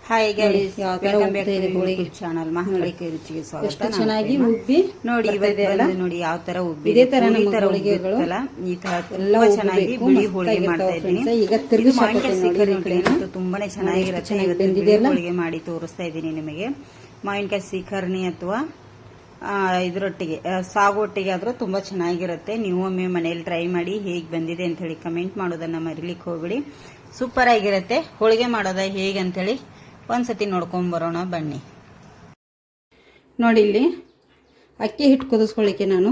Hi guys, welcome back to Holige channel Mahakali ಕೈ ರುಚಿಗೆ ಸ್ವಾಗತ. ಎಷ್ಟು ಚೆನ್ನಾಗಿ ಉಬ್ಬಿ ನೋಡಿ ಇವತ್ತು ನೋಡಿ ಯಾವ ತರ ಉಬ್ಬಿ ಇದೇ ತರ ನಮ್ಮ ಹೋಳಿಗೆಗಳು ಈ ತರ ಎಲ್ಲ ಚೆನ್ನಾಗಿ ಬಿಳಿ ಹೋಳಿಗೆ ಮಾಡ್ತಾ ಇದ್ದೀನಿ. ಈಗ ತಿರುಗಿಸಿ ತುಂಬಾನೇ ಚೆನ್ನಾಗಿರುತ್ತೆ. ಇವತ್ತು ಹೋಳಿಗೆ ಮಾಡಿ ತೋರಿಸ್ತಾ ಇದ್ದೀನಿ ನಿಮಗೆ. ಮಾವಿನಕಾಯಿ ಸೀಕರ್ಣಿ ಅಥವಾ ಇದರೊಟ್ಟಿಗೆ ಸಾಗೊಟ್ಟಿಗೆ ಆದ್ರೂ ತುಂಬಾ ಚೆನ್ನಾಗಿರುತ್ತೆ. ನೀವು ಒಮ್ಮೆ ಮನೆಯಲ್ಲಿ ಟ್ರೈ ಮಾಡಿ ಹೇಗೆ ಬಂದಿದೆ ಅಂತ ಹೇಳಿ ಕಮೆಂಟ್ ಮಾಡೋದನ್ನ ಮರಿಲಿಕ್ಕೆ ಹೋಗ್ಬಿಡಿ. ಸೂಪರ್ ಆಗಿರುತ್ತೆ. ಹೋಳಿಗೆ ಮಾಡೋದ ಹೇಗೆ ಅಂತ ಹೇಳಿ ಒಂದ್ಸತಿ ನೋಡ್ಕೊಂಡ್ ಬರೋಣ ಬನ್ನಿ. ನೋಡಿ, ಇಲ್ಲಿ ಅಕ್ಕಿ ಹಿಟ್ಟು ಕುದಿಸ್ಕೊಳ್ಳಿಕ್ಕೆ ನಾನು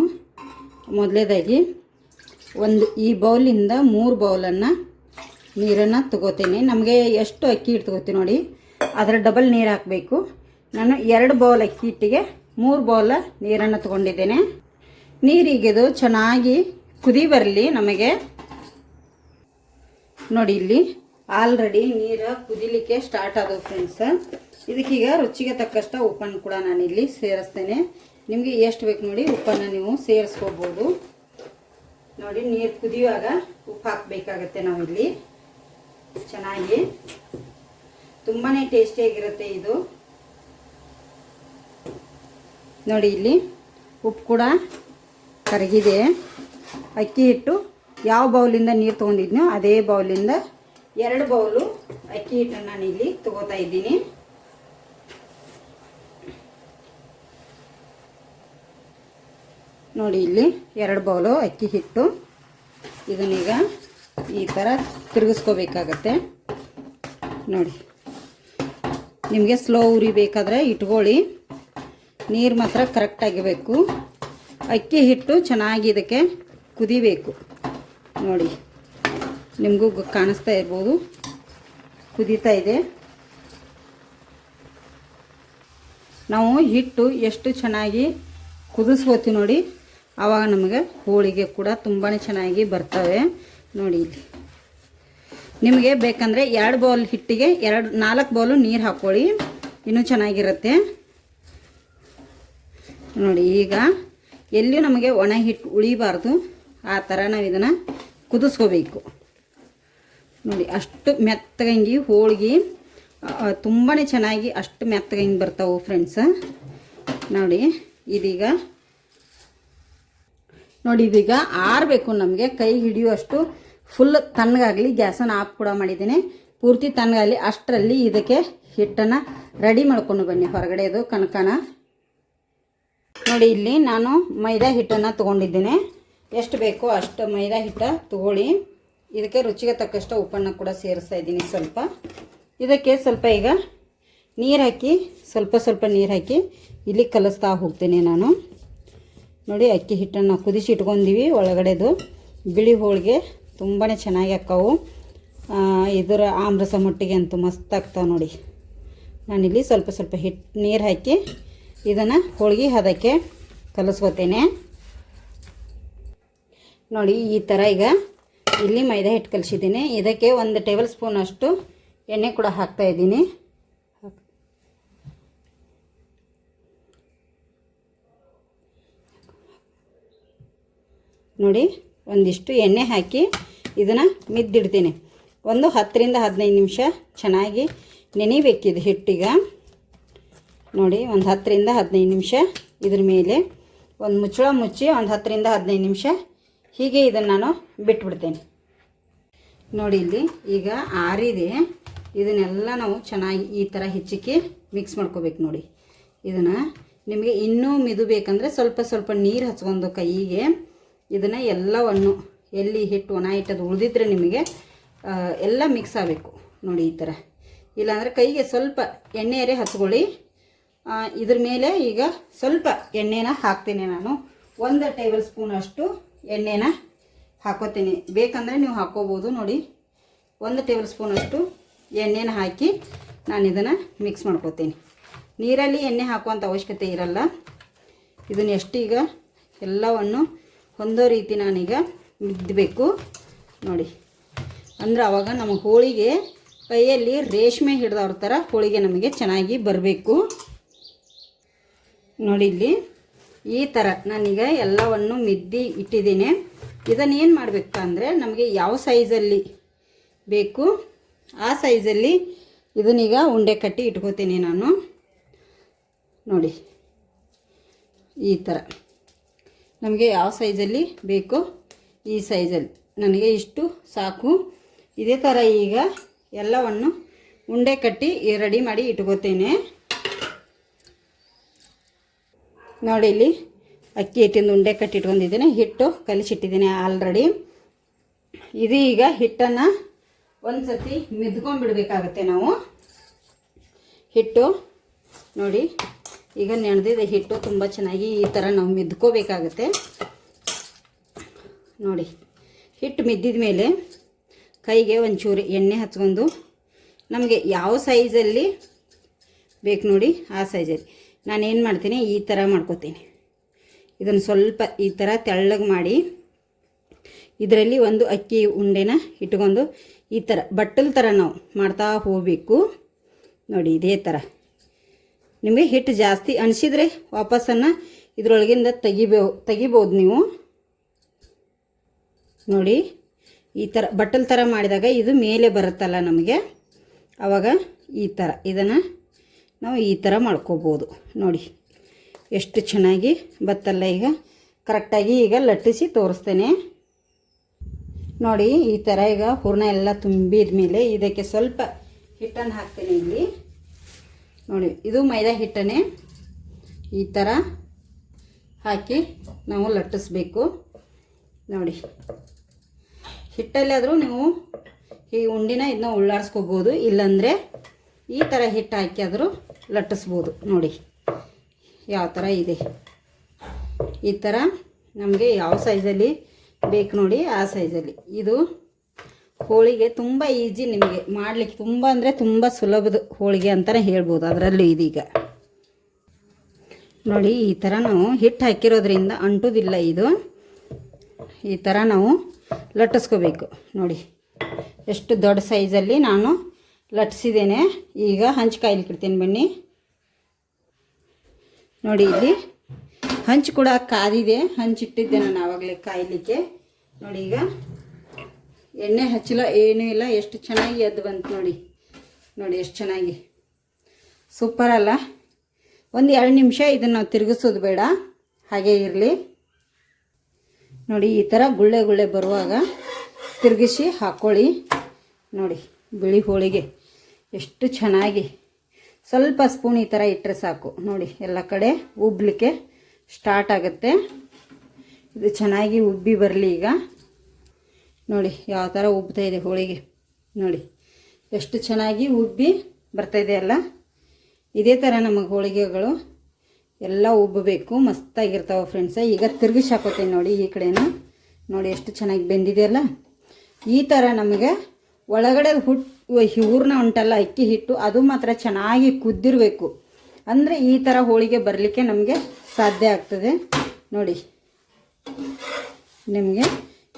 ಮೊದಲೇದಾಗಿ ಈ ಬೌಲಿಂದ 3 ಬೌಲನ್ನು ನೀರನ್ನು ತಗೋತೇನೆ. ನಮಗೆ ಎಷ್ಟು ಅಕ್ಕಿ ಹಿಟ್ಟು ತಗೋತೀವಿ ನೋಡಿ, ಅದರ ಡಬಲ್ ನೀರು ಹಾಕಬೇಕು. ನಾನು 2 ಬೌಲ್ ಅಕ್ಕಿ ಹಿಟ್ಟಿಗೆ 3 ಬೌಲ್ ನೀರನ್ನು ತಗೊಂಡಿದ್ದೇನೆ. ನೀರಿಗೆದು ಚೆನ್ನಾಗಿ ಕುದಿ ಬರಲಿ ನಮಗೆ. ನೋಡಿ, ಇಲ್ಲಿ ಆಲ್ರೆಡಿ ನೀರು ಕುದಿಲಿಕ್ಕೆ ಸ್ಟಾರ್ಟ್ ಆದವು ಫ್ರೆಂಡ್ಸ್. ಇದಕ್ಕೀಗ ರುಚಿಗೆ ತಕ್ಕಷ್ಟು ಉಪ್ಪನ್ನು ಕೂಡ ನಾನಿಲ್ಲಿ ಸೇರಿಸ್ತೇನೆ. ನಿಮಗೆ ಎಷ್ಟು ಬೇಕು ನೋಡಿ ಉಪ್ಪನ್ನು ನೀವು ಸೇರಿಸ್ಕೋಬೋದು. ನೋಡಿ, ನೀರು ಕುದಿಯುವಾಗ ಉಪ್ಪು ಹಾಕಬೇಕಾಗತ್ತೆ ನಾವಿಲ್ಲಿ. ಚೆನ್ನಾಗಿ ತುಂಬಾ ಟೇಸ್ಟಿಯಾಗಿರುತ್ತೆ ಇದು. ನೋಡಿ, ಇಲ್ಲಿ ಉಪ್ಪು ಕೂಡ ಕರಗಿದೆ. ಅಕ್ಕಿ ಹಿಟ್ಟು ಯಾವ ಬೌಲಿಂದ ನೀರು ತೊಗೊಂಡಿದ್ನೋ ಅದೇ ಬೌಲಿಂದ 2 ಬೌಲು ಅಕ್ಕಿ ಹಿಟ್ಟನ್ನು ನಾನು ಇಲ್ಲಿ ತಗೋತಾ ಇದ್ದೀನಿ. ನೋಡಿ, ಇಲ್ಲಿ 2 ಬೌಲು ಅಕ್ಕಿ ಹಿಟ್ಟು. ಇದನ್ನೀಗ ಈ ಥರ ತಿರುಗಿಸ್ಕೋಬೇಕಾಗತ್ತೆ. ನೋಡಿ, ನಿಮಗೆ ಸ್ಲೋ ಉರಿ ಬೇಕಾದರೆ ಇಟ್ಕೊಳ್ಳಿ. ನೀರು ಮಾತ್ರ ಕರೆಕ್ಟಾಗಿರಬೇಕು. ಅಕ್ಕಿ ಹಿಟ್ಟು ಚೆನ್ನಾಗಿ ಇದಕ್ಕೆ ಕುದಿಬೇಕು. ನೋಡಿ, ನಿಮಗೂ ಕಾಣಿಸ್ತಾ ಇರ್ಬೋದು, ಕುದೀತಾ ಇದೆ. ನಾವು ಹಿಟ್ಟು ಎಷ್ಟು ಚೆನ್ನಾಗಿ ಕುದಿಸ್ಕೋತೀವಿ ನೋಡಿ, ಆವಾಗ ನಮಗೆ ಹೋಳಿಗೆ ಕೂಡ ತುಂಬಾ ಚೆನ್ನಾಗಿ ಬರ್ತವೆ. ನೋಡಿ, ಇಲ್ಲಿ ನಿಮಗೆ ಬೇಕಂದರೆ 2 ಬೌಲ್ ಹಿಟ್ಟಿಗೆ 4 ಬೌಲು ನೀರು ಹಾಕ್ಕೊಳ್ಳಿ, ಇನ್ನೂ ಚೆನ್ನಾಗಿರುತ್ತೆ. ನೋಡಿ, ಈಗ ಎಲ್ಲಿಯೂ ನಮಗೆ ಒಣ ಹಿಟ್ಟು ಉಳಿಬಾರ್ದು, ಆ ಥರ ನಾವು ಇದನ್ನು ಕುದಿಸ್ಕೋಬೇಕು. ನೋಡಿ, ಅಷ್ಟು ಮೆತ್ತಗಂಗಿ ಹೋಳಿಗೆ ತುಂಬಾ ಚೆನ್ನಾಗಿ ಅಷ್ಟು ಮೆತ್ತಗಂಗಿ ಬರ್ತಾವೆ ಫ್ರೆಂಡ್ಸ್. ನೋಡಿ, ಇದೀಗ ಆರಬೇಕು. ನಮಗೆ ಕೈ ಹಿಡಿಯುವಷ್ಟು ಫುಲ್ ತಣ್ಣಗಾಗಲಿ. ಗ್ಯಾಸನ್ನು ಆಫ್ ಕೂಡ ಮಾಡಿದ್ದೇನೆ. ಪೂರ್ತಿ ತಣ್ಣಗಾಗಲಿ. ಅಷ್ಟರಲ್ಲಿ ಇದಕ್ಕೆ ಹಿಟ್ಟನ್ನು ರೆಡಿ ಮಾಡ್ಕೊಂಡು ಬನ್ನಿ ಹೊರಗಡೆದು ಕನಕನ. ನೋಡಿ, ಇಲ್ಲಿ ನಾನು ಮೈದಾ ಹಿಟ್ಟನ್ನು ತೊಗೊಂಡಿದ್ದೇನೆ. ಎಷ್ಟು ಬೇಕೋ ಅಷ್ಟು ಮೈದಾ ಹಿಟ್ಟು ತಗೊಳ್ಳಿ. ಇದಕ್ಕೆ ರುಚಿಗೆ ತಕ್ಕಷ್ಟು ಉಪ್ಪನ್ನು ಕೂಡ ಸೇರಿಸ್ತಾ ಇದ್ದೀನಿ ಸ್ವಲ್ಪ. ಇದಕ್ಕೆ ಸ್ವಲ್ಪ ಈಗ ನೀರು ಹಾಕಿ ಸ್ವಲ್ಪ ನೀರು ಹಾಕಿ ಇಲ್ಲಿ ಕಲಿಸ್ತಾ ಹೋಗ್ತೀನಿ ನಾನು. ನೋಡಿ, ಅಕ್ಕಿ ಹಿಟ್ಟನ್ನು ಕುದಿಸಿ ಇಟ್ಕೊಂಡಿವಿ. ಒಳಗಡೆದು ಬಿಳಿ ಹೋಳಿಗೆ ತುಂಬಾ ಚೆನ್ನಾಗಿ ಹಾಕವು. ಇದರ ಆಮ್ರಸ ಮೊಟ್ಟಿಗೆ ಅಂತೂ ಮಸ್ತ್ ಆಗ್ತಾವೆ. ನೋಡಿ, ನಾನಿಲ್ಲಿ ಸ್ವಲ್ಪ ನೀರು ಹಾಕಿ ಇದನ್ನು ಹೋಳಿಗೆ ಹದಕ್ಕೆ ಕಲಿಸ್ಕೋತೇನೆ. ನೋಡಿ, ಈ ಥರ ಈಗ ಇಲ್ಲಿ ಮೈದಾ ಹಿಟ್ಟು ಕಲಿಸಿದ್ದೀನಿ. ಇದಕ್ಕೆ 1 ಟೇಬಲ್ ಸ್ಪೂನ್ ಅಷ್ಟು ಎಣ್ಣೆ ಕೂಡ ಹಾಕ್ತಾ ಇದ್ದೀನಿ. ನೋಡಿ, ಒಂದಿಷ್ಟು ಎಣ್ಣೆ ಹಾಕಿ ಇದನ್ನು ಮಿದ್ದಿಡ್ತೀನಿ. 10 ರಿಂದ 15 ನಿಮಿಷ ಚೆನ್ನಾಗಿ ನೆನೆಬೇಕಿದು ಹಿಟ್ಟೀಗ. ನೋಡಿ, 10 ರಿಂದ 15 ನಿಮಿಷ ಇದ್ರ ಮೇಲೆ ಒಂದು ಮುಚ್ಚಳ ಮುಚ್ಚಿ 10 ರಿಂದ 15 ನಿಮಿಷ ಹೀಗೆ ಇದನ್ನು ನಾನು ಬಿಟ್ಬಿಡ್ತೇನೆ. ನೋಡಿ, ಇಲ್ಲಿ ಈಗ ಆರಿದೆ. ಇದನ್ನೆಲ್ಲ ನಾವು ಚೆನ್ನಾಗಿ ಈ ಥರ ಹೆಚ್ಚಿಗೆ ಮಿಕ್ಸ್ ಮಾಡ್ಕೋಬೇಕು. ನೋಡಿ, ಇದನ್ನು ನಿಮಗೆ ಇನ್ನೂ ಮಿದು ಬೇಕಂದರೆ ಸ್ವಲ್ಪ ನೀರು ಹಚ್ಕೊಂಡು ಕೈಗೆ ಇದನ್ನು ಎಲ್ಲವನ್ನು ಎಲ್ಲಿ ಹಿಟ್ಟು ಒಣ ಹಿಟ್ಟದು ಉಳಿದಿದ್ರೆ ನಿಮಗೆ ಎಲ್ಲ ಮಿಕ್ಸ್ ಆಗಬೇಕು. ನೋಡಿ, ಈ ಥರ. ಇಲ್ಲಾಂದರೆ ಕೈಗೆ ಸ್ವಲ್ಪ ಎಣ್ಣೆಯರೇ ಹಚ್ಕೊಳ್ಳಿ. ಇದ್ರ ಮೇಲೆ ಈಗ ಸ್ವಲ್ಪ ಎಣ್ಣೆನ ಹಾಕ್ತೀನಿ ನಾನು. 1 ಟೇಬಲ್ ಸ್ಪೂನ್ ಅಷ್ಟು ಎಣ್ಣೆನ ಹಾಕೋತೀನಿ. ಬೇಕಂದರೆ ನೀವು ಹಾಕೋಬೋದು. ನೋಡಿ, 1 ಟೇಬಲ್ ಸ್ಪೂನ್ ಅಷ್ಟು ಎಣ್ಣೆನ ಹಾಕಿ ನಾನು ಇದನ್ನು ಮಿಕ್ಸ್ ಮಾಡ್ಕೋತೀನಿ. ನೀರಲ್ಲಿ ಎಣ್ಣೆ ಹಾಕುವಂಥ ಅವಶ್ಯಕತೆ ಇರಲ್ಲ. ಇದನ್ನು ಎಷ್ಟೀಗ ಎಲ್ಲವನ್ನು ಹೊಂದೋ ರೀತಿ ನಾನೀಗ ಮಿದ್ದಬೇಕು. ನೋಡಿ, ಅಂದ್ರೆ ಆವಾಗ ನಮ್ಮ ಹೋಳಿಗೆ ಕೈಯಲ್ಲಿ ರೇಷ್ಮೆ ಹಿಡಿದವ್ರ ಥರ ಹೋಳಿಗೆ ನಮಗೆ ಚೆನ್ನಾಗಿ ಬರಬೇಕು. ನೋಡಿ, ಇಲ್ಲಿ ಈ ಥರ ನಾನೀಗ ಎಲ್ಲವನ್ನು ಮಿದ್ದಿ ಇಟ್ಟಿದ್ದೀನಿ. ಇದನ್ನು ಏನು ಮಾಡಬೇಕಂದ್ರೆ ನಮಗೆ ಯಾವ ಸೈಜಲ್ಲಿ ಬೇಕು ಆ ಸೈಜಲ್ಲಿ ಇದನ್ನೀಗ ಉಂಡೆ ಕಟ್ಟಿ ಇಟ್ಕೋತೀನಿ ನಾನು. ನೋಡಿ ಈ ಥರ ನಮಗೆ ಯಾವ ಸೈಜಲ್ಲಿ ಬೇಕೋ ಈ ಸೈಜಲ್ಲಿ ನನಗೆ ಇಷ್ಟು ಸಾಕು. ಇದೇ ಥರ ಈಗ ಎಲ್ಲವನ್ನು ಉಂಡೆ ಕಟ್ಟಿ ರೆಡಿ ಮಾಡಿ ಇಟ್ಕೋತೇನೆ. ನೋಡಿ ಇಲ್ಲಿ ಅಕ್ಕಿ ಹಿಟ್ಟಿಂದ ಉಂಡೆ ಕಟ್ಟಿ ಇಟ್ಕೊಂಡಿದ್ದೇನೆ, ಹಿಟ್ಟು ಕಲಿಸಿಟ್ಟಿದ್ದೀನಿ ಆಲ್ರೆಡಿ. ಇದು ಈಗ ಹಿಟ್ಟನ್ನು ಒಂದು ಸತಿ ಮಿದ್ಕೊಂಡ್ಬಿಡ್ಬೇಕಾಗತ್ತೆ ನಾವು. ಹಿಟ್ಟು ನೋಡಿ ಈಗ ನೆನೆದಿದೆ ಹಿಟ್ಟು ತುಂಬ ಚೆನ್ನಾಗಿ ಈ ಥರ ನಾವು ಮಿದ್ಕೋಬೇಕಾಗತ್ತೆ. ನೋಡಿ ಹಿಟ್ಟು ಮಿದ್ದಿದ ಮೇಲೆ ಕೈಗೆ ಒಂಚೂರು ಎಣ್ಣೆ ಹಚ್ಕೊಂಡು ನಮಗೆ ಯಾವ ಸೈಜಲ್ಲಿ ಬೇಕು ನೋಡಿ ಆ ಸೈಜಲ್ಲಿ ನಾನೇನು ಮಾಡ್ತೀನಿ, ಈ ಥರ ಮಾಡ್ಕೋತೀನಿ. ಇದನ್ನು ಸ್ವಲ್ಪ ಈ ಥರ ತೆಳ್ಳಗೆ ಮಾಡಿ ಇದರಲ್ಲಿ ಒಂದು ಅಕ್ಕಿ ಉಂಡೆನ ಇಟ್ಕೊಂಡು ಈ ಥರ ಬಟ್ಟಲ ಥರ ನಾವು ಮಾಡ್ತಾ ಹೋಗಬೇಕು. ನೋಡಿ ಇದೇ ಥರ. ನಿಮಗೆ ಹಿಟ್ಟು ಜಾಸ್ತಿ ಅನಿಸಿದರೆ ವಾಪಸ್ಸನ್ನು ಇದರೊಳಗಿಂದ ತೆಗಿಬೋದು ನೀವು. ನೋಡಿ ಈ ಥರ ಬಟ್ಟಲ ಥರ ಮಾಡಿದಾಗ ಇದು ಮೇಲೆ ಬರುತ್ತಲ್ಲ ನಮಗೆ, ಆವಾಗ ಈ ಥರ ಇದನ್ನು ನಾವು ಈ ಥರ ಮಾಡ್ಕೋಬೋದು. ನೋಡಿ ಎಷ್ಟು ಚೆನ್ನಾಗಿ ಬತ್ತಲ್ಲ. ಈಗ ಕರೆಕ್ಟಾಗಿ ಈಗ ಲಟ್ಟಿಸಿ ತೋರಿಸ್ತೇನೆ. ನೋಡಿ ಈ ಥರ ಈಗ ಹೂರ್ಣ ಎಲ್ಲ ತುಂಬಿದ ಮೇಲೆ ಇದಕ್ಕೆ ಸ್ವಲ್ಪ ಹಿಟ್ಟನ್ನು ಹಾಕ್ತೇನೆ ಇಲ್ಲಿ. ನೋಡಿ ಇದು ಮೈದಾ ಹಿಟ್ಟನ್ನೇ ಈ ಥರ ಹಾಕಿ ನಾವು ಲಟ್ಟಿಸ್ಬೇಕು. ನೋಡಿ ಹಿಟ್ಟಲ್ಲಾದರೂ ನೀವು ಈ ಉಂಡಿನ ಇದನ್ನ ಉಳ್ಳಾಡಿಸ್ಕೋಬೋದು, ಇಲ್ಲಾಂದರೆ ಈ ಥರ ಹಿಟ್ಟು ಹಾಕಿ ಆದರೂ ಲಟ್ಟಿಸ್ಬೋದು. ನೋಡಿ ಯಾವ ಥರ ಇದೆ. ಈ ಥರ ನಮಗೆ ಯಾವ ಸೈಜಲ್ಲಿ ಬೇಕು ನೋಡಿ ಆ ಸೈಜಲ್ಲಿ. ಇದು ಹೋಳಿಗೆ ತುಂಬ ಈಜಿ, ನಿಮಗೆ ಮಾಡಲಿಕ್ಕೆ ತುಂಬ ಅಂದರೆ ತುಂಬ ಸುಲಭದ ಹೋಳಿಗೆ ಅಂತಲೇ ಹೇಳ್ಬೋದು. ಅದರಲ್ಲೂ ಇದೀಗ ನೋಡಿ ಈ ಥರ ನಾವು ಹಿಟ್ಟು ಹಾಕಿರೋದ್ರಿಂದ ಅಂಟುವುದಿಲ್ಲ. ಇದು ಈ ಥರ ನಾವು ಲಟ್ಟಿಸ್ಕೋಬೇಕು. ನೋಡಿ ಎಷ್ಟು ದೊಡ್ಡ ಸೈಜಲ್ಲಿ ನಾನು ಲಟ್ಟಿಸಿದ್ದೇನೆ. ಈಗ ಹಂಚು ಕಾಯ್ಲಿಕ್ಕೆ ಇಡ್ತೀನಿ ಬನ್ನಿ. ನೋಡಿ ಇಲ್ಲಿ ಹಂಚು ಕೂಡ ಕಾದಿದೆ, ಹಂಚಿಟ್ಟಿದ್ದೆ ನಾನು ಆವಾಗಲೇ ಕಾಯಲಿಕ್ಕೆ. ನೋಡಿ ಈಗ ಎಣ್ಣೆ ಹಚ್ಚಲ ಏನೂ ಇಲ್ಲ, ಎಷ್ಟು ಚೆನ್ನಾಗಿ ಎದ್ದು ಬಂತು ನೋಡಿ. ನೋಡಿ ಎಷ್ಟು ಚೆನ್ನಾಗಿ ಸೂಪರ್ ಅಲ್ಲ. ಒಂದು 2 ನಿಮಿಷ ಇದನ್ನು ನಾವು ತಿರುಗಿಸೋದು ಬೇಡ, ಹಾಗೇ ಇರಲಿ. ನೋಡಿ ಈ ಥರ ಗುಳ್ಳೆ ಗುಳ್ಳೆ ಬರುವಾಗ ತಿರುಗಿಸಿ ಹಾಕ್ಕೊಳ್ಳಿ. ನೋಡಿ ಬಿಳಿ ಹೋಳಿಗೆ ಎಷ್ಟು ಚೆನ್ನಾಗಿ ಸ್ವಲ್ಪ ಸ್ಪೂನ್ ಈ ಥರ ಇಟ್ಟರೆ ಸಾಕು. ನೋಡಿ ಎಲ್ಲ ಕಡೆ ಉಬ್ಬಲಿಕ್ಕೆ ಸ್ಟಾರ್ಟ್ ಆಗುತ್ತೆ. ಇದು ಚೆನ್ನಾಗಿ ಉಬ್ಬಿ ಬರಲಿ. ಈಗ ನೋಡಿ ಯಾವ ಥರ ಉಬ್ತಾ ಇದೆ ಹೋಳಿಗೆ. ನೋಡಿ ಎಷ್ಟು ಚೆನ್ನಾಗಿ ಉಬ್ಬಿ ಬರ್ತಾಯಿದೆ ಅಲ್ಲ. ಇದೇ ಥರ ನಮಗೆ ಹೋಳಿಗೆಗಳು ಎಲ್ಲ ಉಬ್ಬಬೇಕು, ಮಸ್ತಾಗಿರ್ತಾವೆ ಫ್ರೆಂಡ್ಸ. ಈಗ ತಿರುಗಿಸಿ ಹಾಕೋತೀನಿ ನೋಡಿ ಈ ಕಡೆನೂ. ನೋಡಿ ಎಷ್ಟು ಚೆನ್ನಾಗಿ ಬೆಂದಿದೆಯಲ್ಲ. ಈ ಥರ ನಮಗೆ ಒಳಗಡೆ ಹೂರ್ಣ ಉಂಟಲ್ಲ ಅಕ್ಕಿ ಹಿಟ್ಟು, ಅದು ಮಾತ್ರ ಚೆನ್ನಾಗಿ ಕುದ್ದಿರಬೇಕು. ಅಂದರೆ ಈ ಥರ ಹೋಳಿಗೆ ಬರಲಿಕ್ಕೆ ನಮಗೆ ಸಾಧ್ಯ ಆಗ್ತದೆ. ನೋಡಿ ನಿಮಗೆ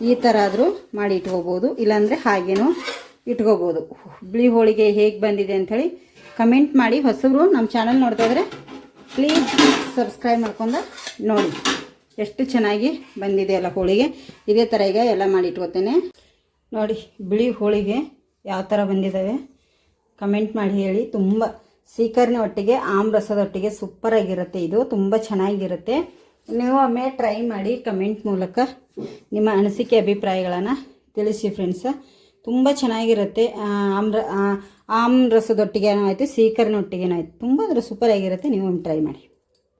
ಈ ಥರ ಆದರೂ ಮಾಡಿ ಇಟ್ಕೋಬೋದು, ಇಲ್ಲಾಂದರೆ ಹಾಗೇನೂ ಇಟ್ಕೋಬೋದು. ಬಿಳಿ ಹೋಳಿಗೆ ಹೇಗೆ ಬಂದಿದೆ ಅಂಥೇಳಿ ಕಮೆಂಟ್ ಮಾಡಿ. ಹೊಸಬ್ರು ನಮ್ಮ ಚಾನಲ್ ನೋಡ್ತಾ ಇದ್ರೆ ಪ್ಲೀಸ್ ಸಬ್ಸ್ಕ್ರೈಬ್ ಮಾಡ್ಕೊಂಡು ನೋಡಿ ಎಷ್ಟು ಚೆನ್ನಾಗಿ ಬಂದಿದೆ ಅಲ್ಲ ಹೋಳಿಗೆ. ಇದೇ ಥರ ಈಗ ಎಲ್ಲ ಮಾಡಿ ಇಟ್ಕೋತೇನೆ. ನೋಡಿ ಬಿಳಿ ಹೋಳಿಗೆ ಯಾವ ಥರ ಬಂದಿದ್ದಾವೆ ಕಮೆಂಟ್ ಮಾಡಿ ಹೇಳಿ. ತುಂಬ ಸೀಕರ್ಣಿ ಒಟ್ಟಿಗೆ ಆಮ್ರಸದೊಟ್ಟಿಗೆ ಸೂಪರಾಗಿರುತ್ತೆ. ಇದು ತುಂಬ ಚೆನ್ನಾಗಿರುತ್ತೆ. ನೀವು ಒಮ್ಮೆ ಟ್ರೈ ಮಾಡಿ ಕಮೆಂಟ್ ಮೂಲಕ ನಿಮ್ಮ ಅನಿಸಿಕೆ ಅಭಿಪ್ರಾಯಗಳನ್ನು ತಿಳಿಸಿ ಫ್ರೆಂಡ್ಸ. ತುಂಬ ಚೆನ್ನಾಗಿರುತ್ತೆ. ಆಮ್ರಸದೊಟ್ಟಿಗೆ ಆಯಿತು, ಸೀಕರ್ಣಿ ಒಟ್ಟಿಗೆ ಆಯಿತು, ತುಂಬ ಸೂಪರಾಗಿರುತ್ತೆ. ನೀವು ಒಮ್ಮೆ ಟ್ರೈ ಮಾಡಿ.